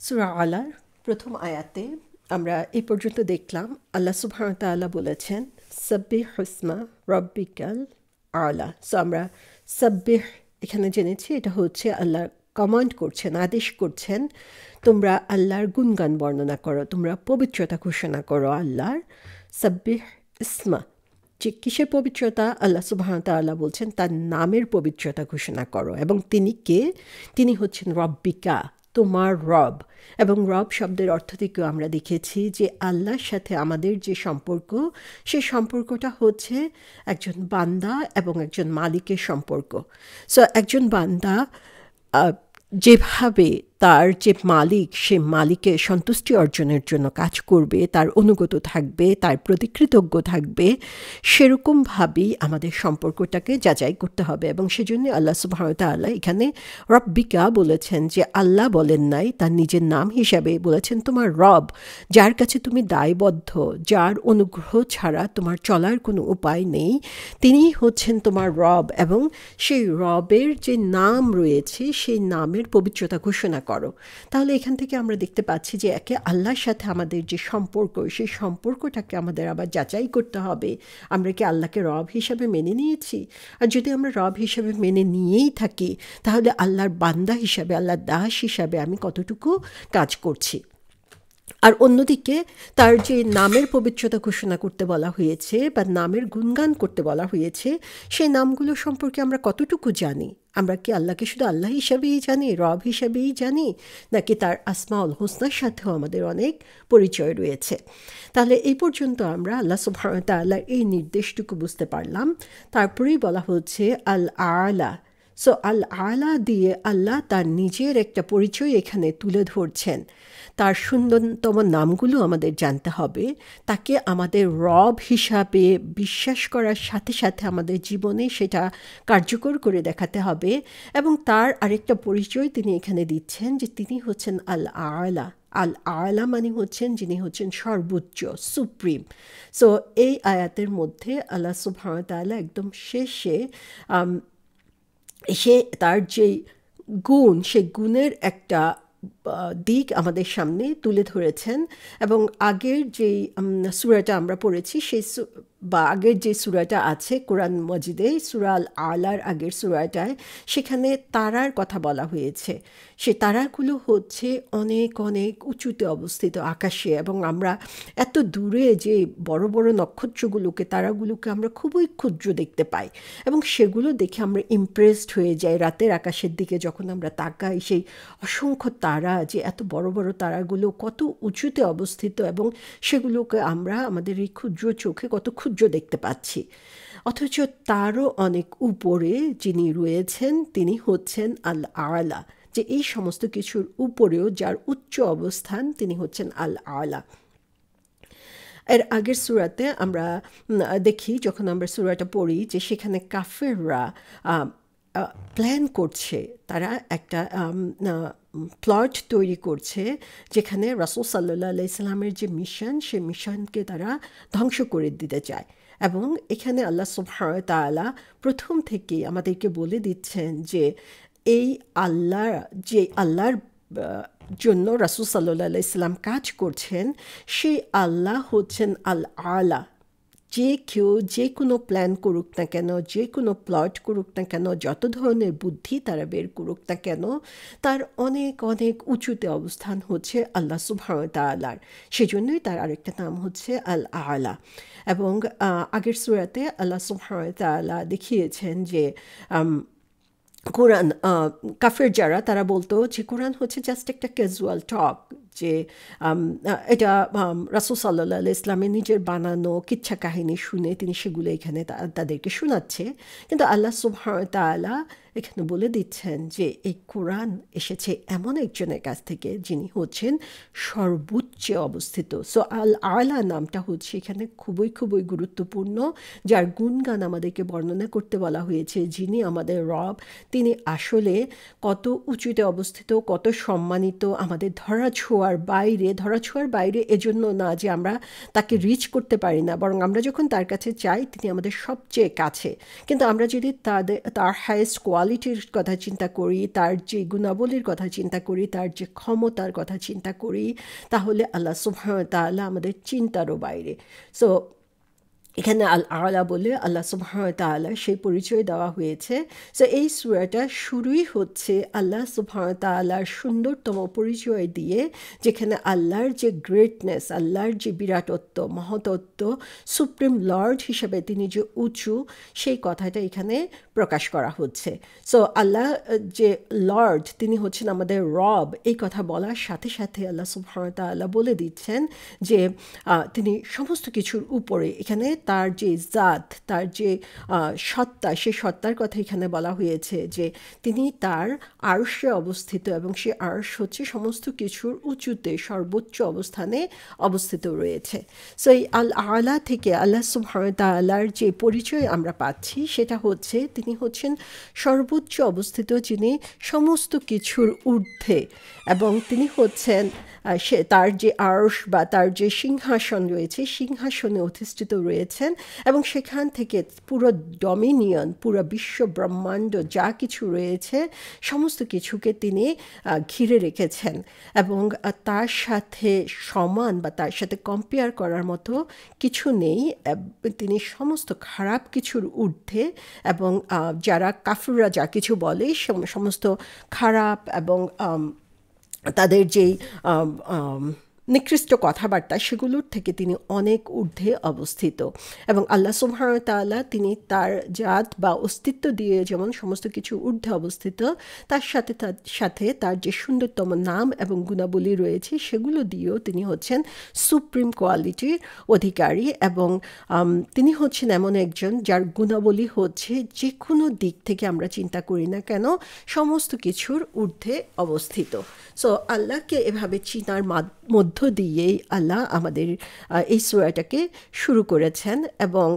সূরা আলার প্রথম আয়াতে আমরা এই পর্যন্ত দেখলাম আল্লাহ সুবহানাহু ওয়া তাআলা বলেছেন সাব্বিহ ইসমা রাব্বিকাল আলা। সো আমরা সাব্বিহ এখানে জেনেছি এটা হচ্ছে আল্লাহ কমান্ড করছেন, আদেশ করছেন, তোমরা আল্লাহর গুণগান বর্ণনা করো, তোমরা পবিত্রতা ঘোষণা করো আল্লাহর। সাব্বিহ ইসমা, যে কিসের পবিত্রতা? আল্লাহ সুবহানাহু ওয়া তাআলা বলছেন তার নামের পবিত্রতা ঘোষণা করো। এবং তিনি কে? তিনি হচ্ছেন রব্বিকা, তোমার রব। এবং রব শব্দের অর্থ থেকেও আমরা দেখেছি যে আল্লাহর সাথে আমাদের যে সম্পর্ক, সেই সম্পর্কটা হচ্ছে একজন বান্দা এবং একজন মালিকের সম্পর্ক। সো একজন বান্দা যেভাবে তার যে মালিক, সে মালিকের সন্তুষ্টি অর্জনের জন্য কাজ করবে, তার অনুগত থাকবে, তার প্রতি কৃতজ্ঞ থাকবে, সেরকমভাবেই আমাদের সম্পর্কটাকে যাচাই করতে হবে। এবং সেজন্য আল্লাহ সুবহানাহু ওয়া তাআলা এখানে রব্বিকা বলেছেন, যে আল্লাহ বলেন নাই তার নিজের নাম হিসাবে, বলেছেন তোমার রব, যার কাছে তুমি দায়বদ্ধ, যার অনুগ্রহ ছাড়া তোমার চলার কোনো উপায় নেই, তিনিই হচ্ছেন তোমার রব। এবং সেই রবের যে নাম রয়েছে সেই নামের পবিত্রতা ঘোষণা করো। তাহলে এখান থেকে আমরা দেখতে পাচ্ছি যে একে আল্লাহর সাথে আমাদের যে সম্পর্ক, সেই সম্পর্কটাকে আমাদের আবার যাচাই করতে হবে, আমরা কি আল্লাহকে রব হিসাবে মেনে নিয়েছি? আর যদি আমরা রব হিসাবে মেনে নিয়েই থাকি, তাহলে আল্লাহর বান্দা হিসাবে, আল্লাহর দাস হিসাবে আমি কতটুকু কাজ করছি। আর অন্যদিকে তার যে নামের পবিত্রতা ঘোষণা করতে বলা হয়েছে বা নামের গুণগান করতে বলা হয়েছে, সেই নামগুলো সম্পর্কে আমরা কতটুকু জানি? আমরা কি আল্লাহকে শুধু আল্লাহ হিসাবেই জানি, রব হিসাবেই জানি, নাকি তার আসমাউল হোসনার সাথেও আমাদের অনেক পরিচয় রয়েছে? তাহলে এই পর্যন্ত আমরা আল্লাহ সুবহানাহু ওয়া তাআলার এই নির্দেশটুকু বুঝতে পারলাম। তারপরেই বলা হচ্ছে আল আলা। সো আল আলা দিয়ে আল্লাহ তার নিজের একটা পরিচয় এখানে তুলে ধরছেন। তার সুন্দরতম নামগুলো আমাদের জানতে হবে, তাকে আমাদের রব হিসাবে বিশ্বাস করার সাথে সাথে আমাদের জীবনে সেটা কার্যকর করে দেখাতে হবে। এবং তার আরেকটা পরিচয় তিনি এখানে দিচ্ছেন, যে তিনি হচ্ছেন আল আলা। আল আলা মানে হচ্ছেন যিনি হচ্ছেন সর্বোচ্চ, সুপ্রিম। সো এই আয়াতের মধ্যে আল্লাহ সুবহানাহু ওয়া তাআলা একদম শেষে সে তার যেই গুণ, সেই গুণের একটা দিক আমাদের সামনে তুলে ধরেছেন। এবং আগের যেই সূরাটা আমরা পড়েছি, সেই বা আগের যে সূরাটা আছে কোরআন মজিদে, সূরা আল আলার আগের সূরাটায়, সেখানে তারার কথা বলা হয়েছে। সে তারাগুলো হচ্ছে অনেক অনেক উঁচুতে অবস্থিত আকাশে, এবং আমরা এত দূরে যে বড় বড় নক্ষত্রগুলোকে, তারাগুলোকে আমরা খুবই ক্ষুদ্র দেখতে পাই, এবং সেগুলো দেখে আমরা ইমপ্রেসড হয়ে যাই। রাতের আকাশের দিকে যখন আমরা তাকাই, সেই অসংখ্য তারা, যে এত বড় বড় তারাগুলো কত উঁচুতে অবস্থিত, এবং সেগুলোকে আমরা আমাদের এই ক্ষুদ্র চোখে কত ক্ষুদ্র দেখতে পাচ্ছি। অথচ তারও অনেক উপরে যিনি রয়েছেন, তিনি হচ্ছেন আল আলা, যে এই সমস্ত কিছুর উপরেও যার উচ্চ অবস্থান, তিনি হচ্ছেন আল আলা। এর আগের সূরাতে আমরা দেখি, যখন আমরা সূরাটা পড়ি, যে সেখানে কাফেররা প্ল্যান করছে, তারা একটা প্লট তৈরি করছে, যেখানে রাসূল সাল্লাল্লাহু আলাইহি সাল্লামের যে মিশন, সেই মিশনকে তারা ধ্বংস করে দিতে চায়। এবং এখানে আল্লাহ সুবহানাহু ওয়া তাআলা প্রথম থেকেই আমাদেরকে বলে দিচ্ছেন যে এই আল্লাহ, যে আল্লাহর জন্য রাসূল সাল্লাল্লাহু আলাইহি সাল্লাম কাজ করছেন, সেই আল্লাহ হচ্ছেন আল আলা। যে কেউ যে কোনো প্ল্যান করুক না কেন, যে কোনো প্লট করুক না কেন, যত ধরনের বুদ্ধি তারা বের করুক না কেন, তার অনেক অনেক উঁচুতে অবস্থান হচ্ছে আল্লাহ সুবহানাহু ওয়া তাআলার। সেজন্যই তার আরেকটা নাম হচ্ছে আল আলা। এবং আগের সূরাতে আল্লাহ সুবহানাহু ওয়া তাআলা দেখিয়েছেন যে কোরআন, কাফের যারা, তারা বলতো যে কোরআন হচ্ছে জাস্ট একটা ক্যাজুয়াল টক, যে এটা রাসূল সাল্লাল্লাহু আলাইহি ইসলামের নিজের বানানো কিচ্ছা কাহিনী শুনে তিনি সেগুলো এখানে তাদেরকে শোনাচ্ছে। কিন্তু আল্লাহ সুবহানাহু ওয়া তাআলা এখানে বলে দিচ্ছেন যে এই কোরআন এসেছে এমন একজনের কাছ থেকে যিনি হচ্ছেন সর্বোচ্চে অবস্থিত। সো আল আলা নামটা হচ্ছে এখানে খুবই খুবই গুরুত্বপূর্ণ, যার গুণগান আমাদেরকে বর্ণনা করতে বলা হয়েছে, যিনি আমাদের রব, তিনি আসলে কত উঁচুতে অবস্থিত, কত সম্মানিত, আমাদের ধরাছোঁয়ার বাইরে, এজন্য না যে আমরা তাকে রিচ করতে পারি না, বরং আমরা যখন তার কাছে চাই তিনি আমাদের সবচেয়ে কাছে। কিন্তু আমরা যদি তার হাইয়েস্ট কোয়ালিটি কোয়ালিটির কথা চিন্তা করি, তার যে গুণাবলীর কথা চিন্তা করি, তার যে ক্ষমতার কথা চিন্তা করি, তাহলে আল্লাহ সুবহানাহু ওয়া তাআলা আমাদের চিন্তারও বাইরে। সো এখানে আল আলা বলে আল্লাহ সুবহানাহু ওয়া তাআলা সেই পরিচয় দেওয়া হয়েছে। সো এই সূরাটা শুরুই হচ্ছে আল্লাহ সুবহানাহু ওয়া তাআলার সুন্দরতম পরিচয় দিয়ে, যেখানে আল্লাহর যে গ্রেটনেস, আল্লাহর যে বিরাটত্ব, মহতত্ব, সুপ্রিম লর্ড হিসেবে তিনি যে উঁচু, সেই কথাটা এখানে প্রকাশ করা হচ্ছে। সো আল্লাহ যে লর্ড, তিনি হচ্ছেন আমাদের রব, এই কথা বলার সাথে সাথে আল্লাহ সুবহানাহু ওয়া তাআলা বলে দিচ্ছেন যে তিনি সমস্ত কিছুর উপরে, এখানে তার যে জাত, তার যে সত্তা, সেই সত্তার কথা এখানে বলা হয়েছে যে তিনি তার আরশে অবস্থিত, এবং সে আরশ হচ্ছে সমস্ত কিছুর উঁচুতে, সর্বোচ্চ অবস্থানে অবস্থিত রয়েছে। সো এই আল আলা থেকে আল্লাহ সুবহানাহু ওয়া তাআলার যে পরিচয় আমরা পাচ্ছি, সেটা হচ্ছে তিনি হচ্ছেন সর্বোচ্চ অবস্থিত, যিনি সমস্ত কিছুর ঊর্ধ্বে, এবং তিনি হচ্ছেন সে তার যে আরশ বা তার যে সিংহাসন রয়েছে, সিংহাসনে অধিষ্ঠিত রয়েছেন, এবং সেখান থেকে পুরো ডমিনিয়ন, পুরো বিশ্ব ব্রহ্মাণ্ড যা কিছু রয়েছে সমস্ত কিছুকে তিনি ঘিরে রেখেছেন, এবং তার সাথে সমান বা তার সাথে কম্পেয়ার করার মতো কিছু নেই। তিনি সমস্ত খারাপ কিছুর ঊর্ধ্বে, এবং যারা কাফিররা যা কিছু বলে সমস্ত খারাপ এবং তাদের যেই নিকৃষ্ট কথাবার্তা, সেগুলোর থেকে তিনি অনেক ঊর্ধ্বে অবস্থিত। এবং আল্লাহ সুবহানাহু ওয়া তাআলা তিনি তার জাত বা অস্তিত্ব দিয়ে যেমন সমস্ত কিছু ঊর্ধ্বে অবস্থিত, তার সাথে সাথে তার যে সুন্দরতম নাম এবং গুণাবলী রয়েছে, সেগুলো দিয়েও তিনি হচ্ছেন সুপ্রিম কোয়ালিটির অধিকারী, এবং তিনি হচ্ছেন এমন একজন যার গুণাবলী হচ্ছে যে কোনো দিক থেকে আমরা চিন্তা করি না কেন সমস্ত কিছুর ঊর্ধ্বে অবস্থিত। সো আল্লাহকে এভাবে চিনার মধ্য দিয়েই আল্লাহ আমাদের এই সূরাটাকে শুরু করেছেন। এবং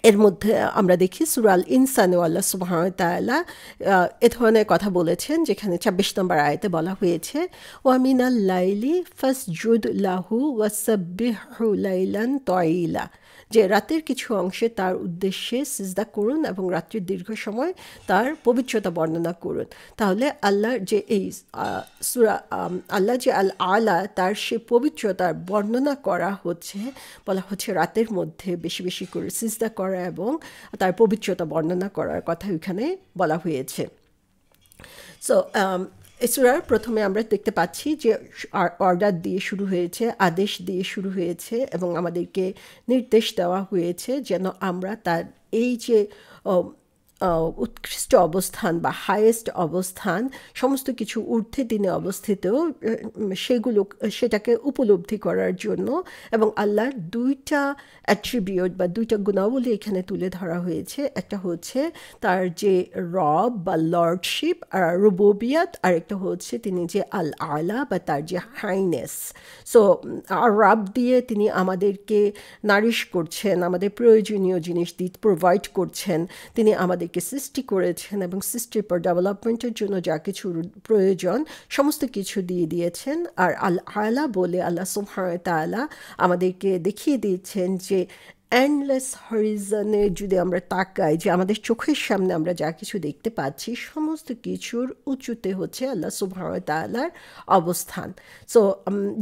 এর মধ্যে আমরা দেখি সূরা আল ইনসানে আল্লাহ সুবহানাহু ওয়া তাআলা এ ধরনের কথা বলেছেন, যেখানে ২৬ নম্বর আয়াতে বলা হয়েছে, ওয়া মিনাল লাইলি ফাসজুদ লাহু ওয়াসাব্বিহু লাইলান তাওয়িলা, যে রাতের কিছু অংশে তার উদ্দেশ্যে সিজদা করুন এবং রাত্রির দীর্ঘ সময় তার পবিত্রতা বর্ণনা করুন। তাহলে আল্লাহর যে এই সূরা আল্লাহ যে আল আলা, তার সে পবিত্রতার বর্ণনা করা হচ্ছে, বলা হচ্ছে রাতের মধ্যে বেশি বেশি করে সিজদা করা এবং তার পবিত্রতা বর্ণনা করার কথা এখানে বলা হয়েছে। সো এই সূরার প্রথমে আমরা দেখতে পাচ্ছি যে অর্ডার দিয়ে শুরু হয়েছে, আদেশ দিয়ে শুরু হয়েছে, এবং আমাদেরকে নির্দেশ দেওয়া হয়েছে যেন আমরা তার এই যে উৎকৃষ্ট অবস্থান বা হাইয়েস্ট অবস্থান, সমস্ত কিছু ঊর্ধ্বে তিনি অবস্থিত, সেটাকে উপলব্ধি করার জন্য, এবং আল্লাহর দুইটা অ্যাট্রিবিউট বা দুইটা গুণাবলী এখানে তুলে ধরা হয়েছে। একটা হচ্ছে তার যে রব বা লর্ডশিপ আর রুবুবিয়াত, আর একটা হচ্ছে তিনি যে আল আলা বা তার যে হাইনেস। সো আর রব দিয়ে তিনি আমাদেরকে নারিশ করছেন, আমাদের প্রয়োজনীয় জিনিস প্রোভাইড করছেন, তিনি আমাদেরকে সৃষ্টি করেছেন এবং সৃষ্টির পর ডেভেলপমেন্টের জন্য যা কিছু প্রয়োজন সমস্ত কিছু দিয়ে দিয়েছেন। আর আল আলা বলে আল্লাহ সুবহানাহু ওয়া তাআলা আমাদেরকে দেখিয়ে দিয়েছেন যে এন্ডলেস হরিজনে যদি আমরা তাকাই, যে আমাদের চোখের সামনে আমরা যা কিছু দেখতে পাচ্ছি সমস্ত কিছুর উঁচুতে হচ্ছে আল্লাহ সুবহানাহু ওয়া তাআলার অবস্থান। সো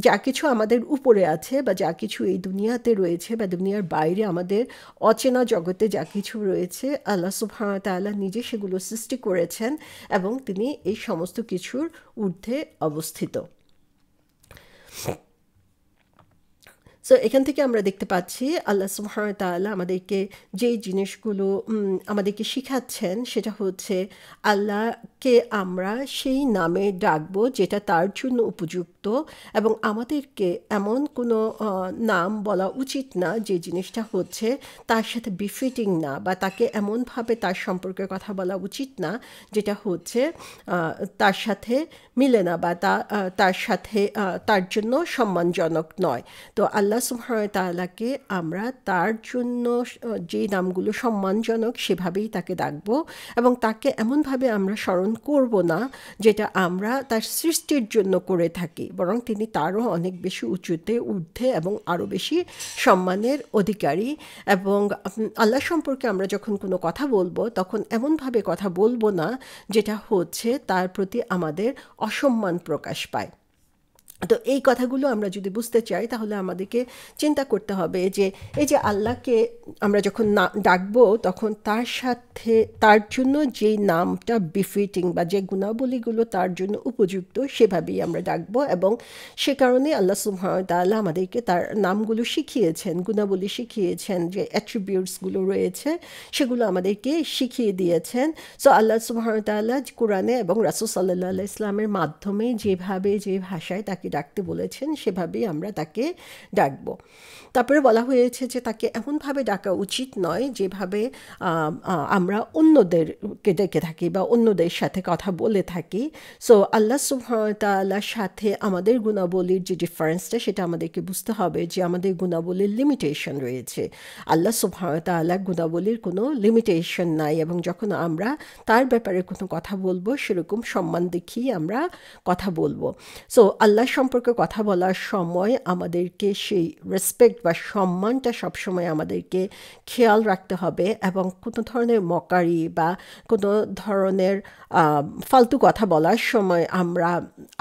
যা কিছু আমাদের উপরে আছে বা যা কিছু এই দুনিয়াতে রয়েছে বা দুনিয়ার বাইরে আমাদের অচেনা জগতে যা কিছু রয়েছে, আল্লাহ সুবহানাহু ওয়া তাআলা নিজে সেগুলো সৃষ্টি করেছেন এবং তিনি এই সমস্ত কিছুর ঊর্ধ্বে অবস্থিত। সো এখান থেকে আমরা দেখতে পাচ্ছি আল্লাহ সুবহানাহু ওয়া তাআলা আমাদেরকে যেই জিনিসগুলো আমাদেরকে শিখাচ্ছেন, সেটা হচ্ছে আল্লাহকে আমরা সেই নামে ডাকবো যেটা তার জন্য উপযুক্ত, এবং আমাদেরকে এমন কোনো নাম বলা উচিত না যে জিনিসটা হচ্ছে তার সাথে বিফিটিং না, বা তাকে এমনভাবে তার সম্পর্কে কথা বলা উচিত না যেটা হচ্ছে তার সাথে মিলে না বা তার সাথে তার জন্য সম্মানজনক নয়। তো আল্লাহ আল্লাহ সুবহানাহু ওয়া তাআলাকে আমরা তার জন্য যে নামগুলো সম্মানজনক সেভাবেই তাকে ডাকব, এবং তাকে এমনভাবে আমরা স্মরণ করব না যেটা আমরা তার সৃষ্টির জন্য করে থাকি, বরং তিনি তারও অনেক বেশি উঁচুতে ঊর্ধ্বে এবং আরও বেশি সম্মানের অধিকারী। এবং আল্লাহ সম্পর্কে আমরা যখন কোনো কথা বলবো তখন এমনভাবে কথা বলবো না যেটা হচ্ছে তার প্রতি আমাদের অসম্মান প্রকাশ পায়। তো এই কথাগুলো আমরা যদি বুঝতে চাই তাহলে আমাদেরকে চিন্তা করতে হবে যে এই যে আল্লাহকে আমরা যখন ডাকবো তখন তার সাথে তার জন্য যেই নামটা বিফিটিং বা যে গুণাবলীগুলো তার জন্য উপযুক্ত সেভাবেই আমরা ডাকবো। এবং সে কারণে আল্লাহ সুবহানাহু ওয়া তাআলা আমাদেরকে তার নামগুলো শিখিয়েছেন, গুণাবলী শিখিয়েছেন, যে অ্যাট্রিবিউটসগুলো রয়েছে সেগুলো আমাদেরকে শিখিয়ে দিয়েছেন। সো আল্লাহ সুবহানাহু ওয়া তাআলা কোরআনে এবং রাসূল সাল্লাল্লাহু আলাইহি ওয়াসাল্লামের মাধ্যমে যেভাবে যে ভাষায় তাকে ডাকতে বলেছেন সেভাবেই আমরা তাকে ডাকবো। তারপরে বলা হয়েছে যে তাকে এমনভাবে ডাকা উচিত নয় যেভাবে আমরা অন্যদেরকে ডেকে থাকি বা অন্যদের সাথে কথা বলে থাকি। সো আল্লাহ সুবহানাহু ওয়া তাআলার সাথে আমাদের গুণাবলীর যে ডিফারেন্সটা সেটা আমাদেরকে বুঝতে হবে যে আমাদের গুণাবলীর লিমিটেশন রয়েছে, আল্লাহ সুবহানাহু ওয়া তাআলার গুণাবলীর কোনো লিমিটেশন নাই। এবং যখন আমরা তার ব্যাপারে কোনো কথা বলবো সেরকম সম্মান দেখিয়ে আমরা কথা বলবো। সো আল্লাহ সম্পর্কে কথা বলার সময় আমাদেরকে সেই রেসপেক্ট বা সম্মানটা সবসময় আমাদেরকে খেয়াল রাখতে হবে, এবং কোনো ধরনের মকারি বা কোনো ধরনের ফালতু কথা বলার সময় আমরা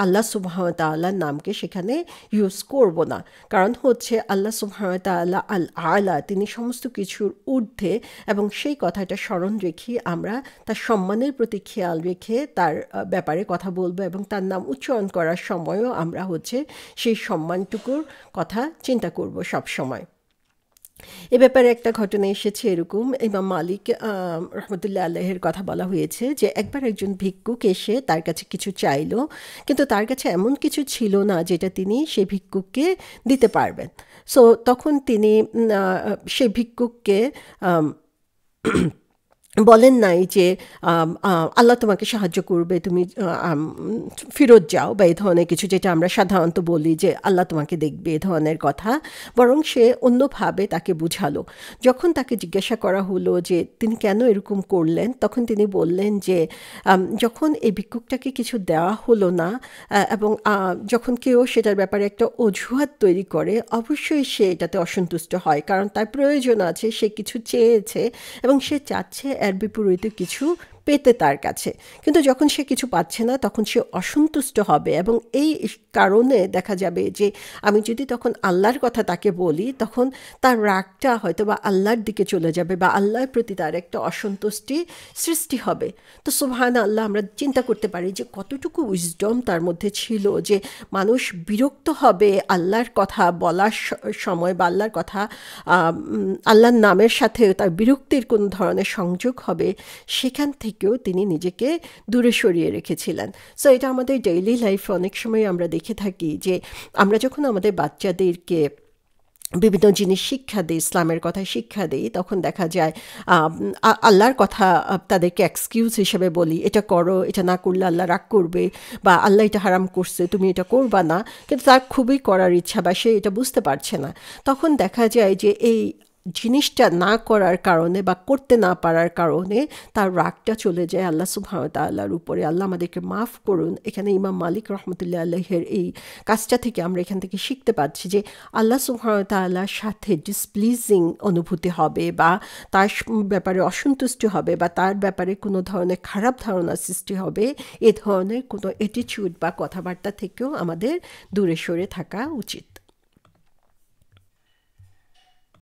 আল্লাহ সুবহানাহু ওয়া তাআলার নামকে সেখানে ইউজ করব না। কারণ হচ্ছে আল্লাহ সুবহানাহু ওয়া তাআলা আল আ'লা, তিনি সমস্ত কিছুর ঊর্ধ্বে, এবং সেই কথাটা স্মরণ রেখে আমরা তার সম্মানের প্রতি খেয়াল রেখে তার ব্যাপারে কথা বলবো, এবং তার নাম উচ্চারণ করার সময়ও আমরা হচ্ছে সেই সম্মানটুকুর কথা চিন্তা করব সব সময়। এ ব্যাপারে একটা ঘটনা এসেছে এরকম, ইমাম মালিক রহমতুল্লাহ আলাইহির কথা বলা হয়েছে যে একবার একজন ভিক্ষুক এসে তার কাছে কিছু চাইলো, কিন্তু তার কাছে এমন কিছু ছিল না যেটা তিনি সেই ভিক্ষুককে দিতে পারবেন। সো তখন তিনি সেই ভিক্ষুককে বলেন নাই যে আল্লাহ তোমাকে সাহায্য করবে, তুমি ফেরত যাও বা এই ধরনের কিছু, যেটা আমরা সাধারণত বলি যে আল্লাহ তোমাকে দেখবে, এ ধরনের কথা। বরং সে অন্যভাবে তাকে বুঝালো। যখন তাকে জিজ্ঞাসা করা হলো যে তিনি কেন এরকম করলেন, তখন তিনি বললেন যে যখন এই ভিক্ষুকটাকে কিছু দেওয়া হলো না, এবং যখন কেউ সেটার ব্যাপারে একটা অজুহাত তৈরি করে, অবশ্যই সে এটাতে অসন্তুষ্ট হয়, কারণ তার প্রয়োজন আছে, সে কিছু চেয়েছে এবং সে চাচ্ছে এর বিপরীতে কিছু পেতে তার কাছে। কিন্তু যখন সে কিছু পাচ্ছে না তখন সে অসন্তুষ্ট হবে, এবং এই কারণে দেখা যাবে যে আমি যদি তখন আল্লাহর কথা তাকে বলি তখন তার রাগটা হয়তো বা আল্লাহর দিকে চলে যাবে, বা আল্লাহর প্রতি তার একটা অসন্তুষ্টি সৃষ্টি হবে। তো সুবহানাল্লাহ, আমরা চিন্তা করতে পারি যে কতটুকু উইজডম তার মধ্যে ছিল, যে মানুষ বিরক্ত হবে আল্লাহর কথা বলার সময়, বা আল্লাহর কথা আল্লাহর নামের সাথে তার বিরক্তির কোনো ধরনের সংযোগ হবে, সেখান থেকেও তিনি নিজেকে দূরে সরিয়ে রেখেছিলেন। সো এটা আমাদের ডেইলি লাইফে অনেক সময় আমরা দেখে থাকি যে আমরা যখন আমাদের বাচ্চাদেরকে বিভিন্ন জিনিস শিক্ষা দিই, ইসলামের কথা শিক্ষা দিই, তখন দেখা যায় আল্লাহর কথা তাদেরকে এক্সকিউজ হিসেবে বলি, এটা করো, এটা না করলে আল্লাহ রাগ করবে, বা আল্লাহ এটা হারাম করছে, তুমি এটা করবা না। কিন্তু তার খুবই করার ইচ্ছা, বা সে এটা বুঝতে পারছে না। তখন দেখা যায় যে এই জিনিসটা না করার কারণে বা করতে না পারার কারণে তার রাগটা চলে যায় আল্লাহ সুবহানাহু ওয়া তাআলার উপরে। আল্লাহ আমাদেরকে মাফ করুন। এখানে ইমাম মালিক রহমতুল্লাহ আলাইহির এই কাজটা থেকে আমরা এখান থেকে শিখতে পাচ্ছি যে আল্লাহ সুবহানাহু ওয়া তাআলার সাথে ডিসপ্লিজিং অনুভূতি হবে, বা তার ব্যাপারে অসন্তুষ্ট হবে, বা তার ব্যাপারে কোনো ধরনের খারাপ ধারণা সৃষ্টি হবে, এ ধরনের কোনো অ্যাটিটিউড বা কথাবার্তা থেকেও আমাদের দূরে সরে থাকা উচিত।